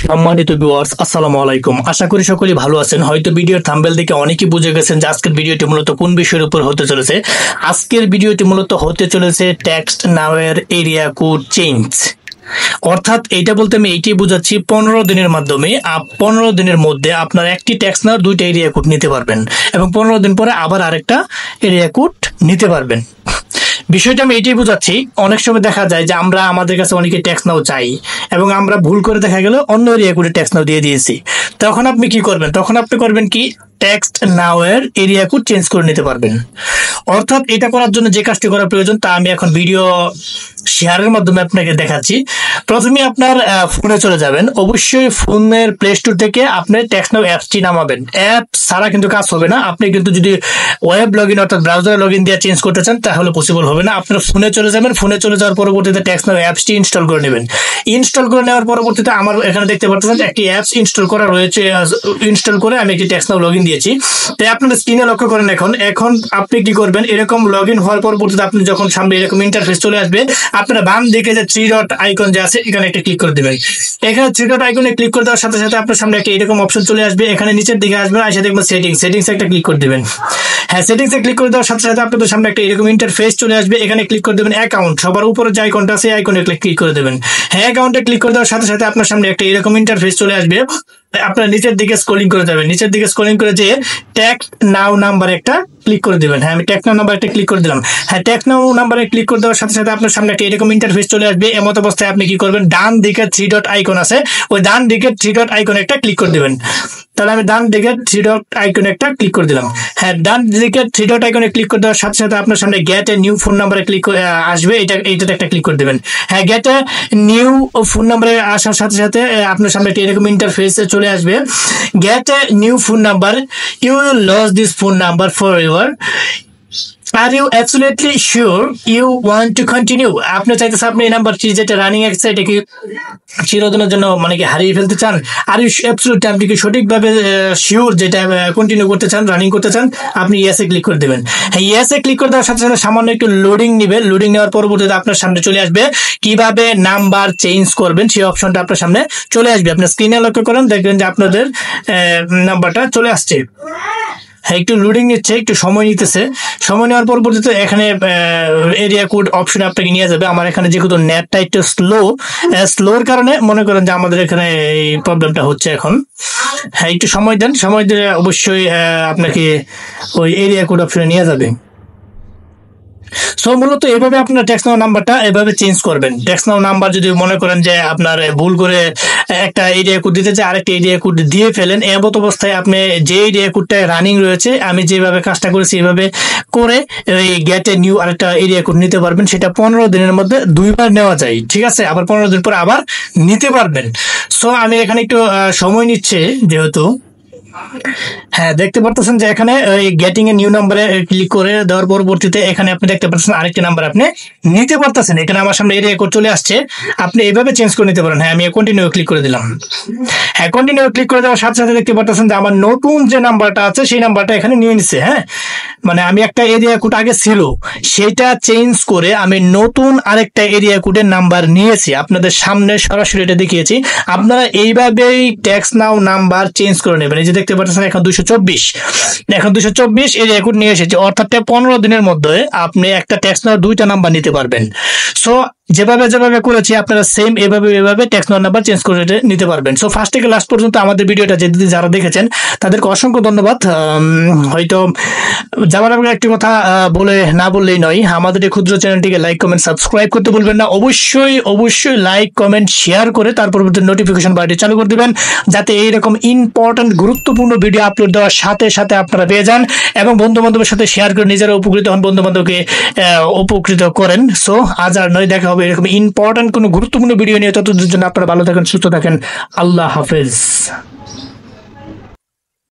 সম্মানিত ভিউয়ার্স, আসসালামু আলাইকুম। আশা করি সকলেই ভালো আছেন। হয়তো ভিডিওর থাম্বনেল দেখে অনেকেই বুঝে গেছেন যে আজকের ভিডিওটি মূলত কোন বিষয়ের উপর হতে চলেছে। আজকের ভিডিওটি মূলত হতে চলেছে টেক্সট নাও এর এরিয়া কোড চেঞ্জ। অর্থাৎ এইটা বলতে আমি এইটাই বোঝাচ্ছি, 15 দিনের মাধ্যমে 15 দিনের মধ্যে আপনার একটি টেক্সট নাও দুইটা এরিয়া কোড নিতে পারবেন এবং 15 দিন পরে আবার আরেকটা এরিয়া কোড নিতে পারবেন। বিষয়টা আমি এটাই বোঝাচ্ছি, অনেক সময় দেখা যায় যে আমরা আমাদের কাছে অনেকে ট্যাক্স নাও চাই এবং আমরা ভুল করে দেখা গেল অন্য এরিয়া কোডে ট্যাক্স নাও দিয়ে দিয়েছি। তখন আপনি কি করবেন? তখন আপনি করবেন কি, টেক্সট নাও এর এরিয়া কোড চেঞ্জ করে নিতে পারবেন। অর্থাৎ এটা করার জন্য যে কাজটি করা প্রয়োজন তা আমি এখন ভিডিও শেয়ারের মাধ্যমে আপনাকে দেখাচ্ছি। প্রথমে আপনার ফোনে চলে যাবেন। অবশ্যই ফোনের প্লে স্টোর থেকে আপনি টেক্সট নাও অ্যাপসটি নামাবেন। অ্যাপ ছাড়া কিন্তু কাজ হবে না। আপনি কিন্তু যদি ওয়েব লগ ইন অর্থাৎ ব্রাউজারে লগ ইন দিয়ে চেঞ্জ করতে চান তাহলে পসিবল হবে না। আপনার ফোনে চলে যাবেন। ফোনে চলে যাওয়ার পরবর্তীতে টেক্সট নাও অ্যাপসটি ইনস্টল করে নেবেন। ইনস্টল করে নেওয়ার পরবর্তীতে আমার এখানে দেখতে পাচ্ছেন একটি অ্যাপস ইনস্টল করা রয়েছে। ইনস্টল করে আমি একটি টেক্সট নাও লগ ইন দিয়েছি। তাই আপনারা স্ক্রিনে লক্ষ্য করেন, এখন আপনি কি করবেন, এরকম লগ ইন হওয়ার পরবর্তীতে আপনি যখন সামনে এরকম ইন্টারফেস চলে আসবে, আপনারা বাম দিকে যে 3 ডট আইকন যে আছে এখানে একটা ক্লিক করে দেবেন। এখানে 3 ডট আইকনে ক্লিক করে দেওয়ার সাথে সাথে আপনার সামনে একটা এরকম অপশন চলে আসবে। এখানে নিচের দিকে আসবেন, এসে দেখবেন সেটিংস একটা ক্লিক করে দেবেন। হ্যাঁ, সেটিংসে ক্লিক করে দেওয়ার সাথে সাথে আপনাদের সামনে একটা এরকম ইন্টারফেস চলে আসবে। এখানে ক্লিক করে দেবেন অ্যাকাউন্ট, সবার উপরে যে আইকনটা আছে আইকনে ক্লিক করে দেবেন। হ্যাঁ, অ্যাকাউন্টে ক্লিক করে দেওয়ার সাথে সাথে আপনার সামনে একটা এরকম ইন্টারফেস চলে আসবে। আপনার নিচের দিকে স্ক্রলিং করে যাবেন। নিচের দিকে স্ক্রলিং করে যে টেক্সট নাও নাম্বার একটা ক্লিক করে দিবেন। হ্যাঁ, আমি টেক্সট নাও নাম্বার একটা ক্লিক করে দিলাম। হ্যাঁ, টেক্সট নাও নাম্বারে ক্লিক করে দেওয়ার সাথে সাথে আপনার সামনে একটা এরকম ইন্টারফেস চলে আসবে। এমত অবস্থায় আপনি কি করবেন, ডান দিকে 3 ডট আইকন আছে, ওই ডান দিকে 3 ডট আইকনে একটা ক্লিক করে দিবেন। তাহলে আমি ডান দিকে 3 ডট আইকনে একটা ক্লিক করে দিলাম। হ্যাঁ, ডান দিকে 3 ডট আইকনে ক্লিক করে দেওয়ার সাথে সাথে আপনার সামনে গেট এ নিউ ফোন নাম্বারে ক্লিক আসবে। এইটাতে একটা ক্লিক করে দেবেন। হ্যাঁ, গেট এ নিউ ফোন নাম্বারে আসার সাথে সাথে আপনার সামনে একটা এরকম ইন্টারফেস চলে আসবে। Get a new phone number. You will lose this phone number forever. Are you absolutely sure you want to continue? আপনি চাইতেছেন আপনি এই নাম্বারটি যেটা রানিং আছে এটা কি চিরদিনের জন্য মানে কি হারিয়ে ফেলতে চান? আর ইউ অ্যাবসলিউটলি আপনি কি সঠিকভাবে শিওর যেটা কন্টিনিউ করতে চান, রানিং করতে চান? আপনি ইয়েসে ক্লিক করে দেবেন। হ্যাঁ, ইয়েসে ক্লিক করে দেওয়ার সাথে সাথে সামান্য একটু লোডিং নেবে। লোডিং নেওয়ার পরবর্তীতে আপনার সামনে চলে আসবে কিভাবে নাম্বার চেঞ্জ করবেন সেই অপশনটা আপনার সামনে চলে আসবে। আপনার স্ক্রিনে লক্ষ্য করেন, দেখবেন যে আপনাদের নাম্বারটা চলে আসছে। হ্যাঁ, একটু লোডিং নিচ্ছে, একটু সময় নিতেছে। সময় নেওয়ার পরবর্তীতে এখানে এরিয়া কোড অপশনে আপনাকে নিয়ে যাবে। আমার এখানে যেহেতু নেটটা একটু স্লোর কারণে মনে করেন যে আমাদের এখানে এই প্রবলেমটা হচ্ছে এখন। হ্যাঁ, একটু সময় দেন, সময় দিলে অবশ্যই আপনাকে ওই এরিয়া কোড অপশনে নিয়ে যাবে। সো মূলত এভাবে আপনার টেক্সট নাও নাম্বারটা এভাবে চেঞ্জ করবেন। টেক্সট নাও নাম্বার যদি মনে করেন যে আপনার ভুল করে একটা এরিয়া কোড দিতে চাই, আরেকটা এরিয়া কোড দিয়ে ফেলেন, এমত অবস্থায় আপনি যে এরিয়া কোডটা রানিং রয়েছে আমি যেভাবে কাজটা করেছি এইভাবে করে এই গেটে নিউ আরেকটা এরিয়া কোড নিতে পারবেন। সেটা 15 দিনের মধ্যে 2 বার নেওয়া যায়, ঠিক আছে? আবার 15 দিন পরে আবার নিতে পারবেন। সো আমি এখানে একটু সময় নিচ্ছে যেহেতু। হ্যাঁ, দেখতে পারতেছেন যে এখানে গেটিং এ নিউ নাম্বারে ক্লিক করে দেওয়ার পরবর্তীতে এখানে আপনি দেখতে পাচ্ছেন আরেকটি নাম্বার আপনি নিতে পারতেছেন। এখানে আমার সামনে এরিয়া কোড চলে আসছে, আপনি এইভাবে চেঞ্জ করে নিতে পারেন। হ্যাঁ, আমি কন্টিনিউ ক্লিক করে দিলাম। হ্যাঁ, কন্টিনিউ ক্লিক করে দেওয়ার সাথে সাথে দেখতে পাচ্ছেন যে আমার নতুন যে নাম্বারটা আছে সেই নাম্বারটা এখানে নিয়ে নিচ্ছে। হ্যাঁ, মানে আমি একটা এরিয়া কোড আগে ছিল সেটা চেঞ্জ করে আমি নতুন আরেকটা এরিয়া কোডের নাম্বার নিয়েছি, আপনাদের সামনে সরাসরি এটা দেখিয়েছি। আপনারা এইভাবেই টেক্সট নাও নাম্বার চেঞ্জ করে নেবেন। এই যে দেখতে পাচ্ছেন এখন 224 এরিয়া কোড নিয়ে এসেছে। অর্থাৎ 15 দিনের মধ্যে আপনি একটা টেক্সট নাও 2টা নাম্বার নিতে পারবেন। সো যেভাবে করেছি আপনারা সেম এভাবে টেক্সট নাম্বার চেঞ্জ করে নিতে পারবেন। সো ফার্স্ট থেকে লাস্ট পর্যন্ত আমাদের ভিডিওটা যারা দেখেছেন তাদেরকে অসংখ্য ধন্যবাদ। হয়তো যাওয়ার আগে একটি কথা না বললেই নয়, আমাদের এই ক্ষুদ্র চ্যানেলটিকে লাইক কমেন্ট সাবস্ক্রাইব করতে ভুলবেন না। অবশ্যই লাইক কমেন্ট শেয়ার করে তারপর নোটিফিকেশন বাটনটি চালু করে দিবেন, যাতে এইরকম ইম্পর্টেন্ট গুরুত্বপূর্ণ ভিডিও আপলোড দেওয়ার সাথে সাথে আপনারা পেয়ে যান এবং বন্ধু বান্ধবের সাথে শেয়ার করে নিজেরা উপকৃত হন, বন্ধু বান্ধবকে উপকৃত করেন। সো আজ আর নয়, দেখা হবে এরকম ইম্পর্টেন্ট কোনো গুরুত্বপূর্ণ ভিডিও নিয়ে। ততদিনের জন্য আপনারা ভালো থাকেন, সুস্থ থাকেন। আল্লাহ হাফেজ।